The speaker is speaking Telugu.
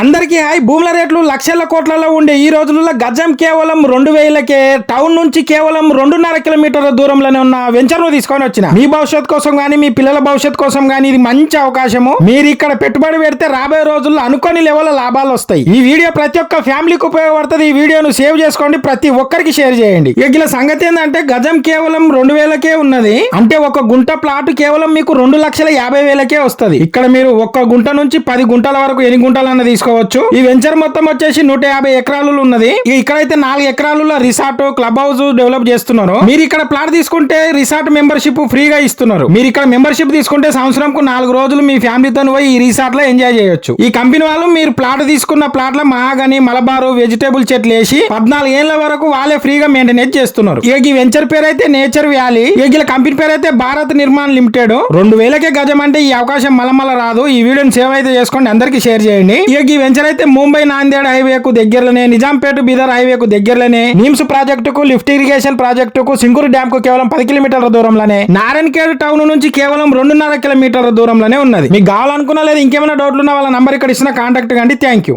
అందరికీ హాయ్. భూముల రేట్లు లక్షల కోట్లలో ఉండే ఈ రోజులలో గజం కేవలం 2000కే టౌన్ నుంచి కేవలం 2.5 కిలోమీటర్ల దూరంలోనే ఉన్న వెంచర్ ను తీసుకొని వచ్చిన మీ భవిష్యత్ కోసం గానీ మీ పిల్లల భవిష్యత్ కోసం గానీ ఇది మంచి అవకాశము. మీరు ఇక్కడ పెట్టుబడి పెడితే రాబోయే రోజుల్లో అనుకోని లెవెల్ లాభాలు వస్తాయి. ఈ వీడియో ప్రతి ఒక్క ఫ్యామిలీకి ఉపయోగపడుతుంది. ఈ వీడియోను సేవ్ చేసుకోండి, ప్రతి ఒక్కరికి షేర్ చేయండి. ఇలా సంగతి ఏంటంటే గజం కేవలం 2000కే ఉన్నది. అంటే ఒక గుంట ప్లాట్ కేవలం మీకు 2,50,000కే వస్తుంది. ఇక్కడ మీరు ఒక్క గుంట నుంచి 10 గుంటల వరకు ఎన్ని గుంటలన్న తీసుకోవచ్చు. ఈ వెంచర్ మొత్తం వచ్చేసి 150 ఎకరాలు ఉన్నది. ఇక్కడైతే 4 ఎకరాలలో రిసార్ట్ క్లబ్ హౌస్ డెవలప్ చేస్తున్నారు. మీరు ఇక్కడ ప్లాట్ తీసుకుంటే రిసార్ట్ మెంబర్షిప్ ఫ్రీగా ఇస్తున్నారు. మీరు ఇక్కడ మెంబర్షిప్ తీసుకుంటే సంవత్సరంకు 4 రోజులు మీ ఫ్యామిలీతో పోయి ఈ రిసార్ట్ లో ఎంజాయ్ చేయొచ్చు. ఈ కంపెనీ వాళ్ళు మీరు ప్లాట్ తీసుకున్న ప్లాట్ లో మహాగని మలబారు వెజిటేబుల్ చెట్లు వేసి 14 ఏళ్ల వరకు వాళ్ళే ఫ్రీగా మెయింటెనెన్స్ చేస్తున్నారు. ఈ వెంచర్ పేరు అయితే నేచర్ వ్యాలీ. ఈ కంపెనీ పేరు అయితే భారత్ నిర్మాణ్ లిమిటెడ్. 2000కే గజం అంటే ఈ అవకాశం మలమల రాదు. ఈ వీడియోని సేవ్ అయితే చేసుకోండి, అందరికి షేర్ చేయండి. ఈ వెంచర్ అయితే ముంబై నాందేడ్ హైవేకు దగ్గరలోనే, నిజాంపేట బీదర్ హైవేకు దగ్గరలోనే, నిమ్స్ ప్రాజెక్టుకు లిఫ్ట్ ఇరిగేషన్ ప్రాజెక్టుకు సింగూరు డ్యామ్ కు కేవలం 10 కిలోమీటర్ల దూరంలోనే, నారాయణఖేడ్ టౌన్ నుంచి కేవలం 2.5 కిలోమీటర్ల దూరంలోనే ఉన్నది. మీకు కావాలనుకున్నా లేదా ఇంకేమైనా డౌట్లు ఉన్న వాళ్ళ నంబర్ ఇక్కడ ఇచ్చిన కాంటాక్ట్ కండి. Thank you.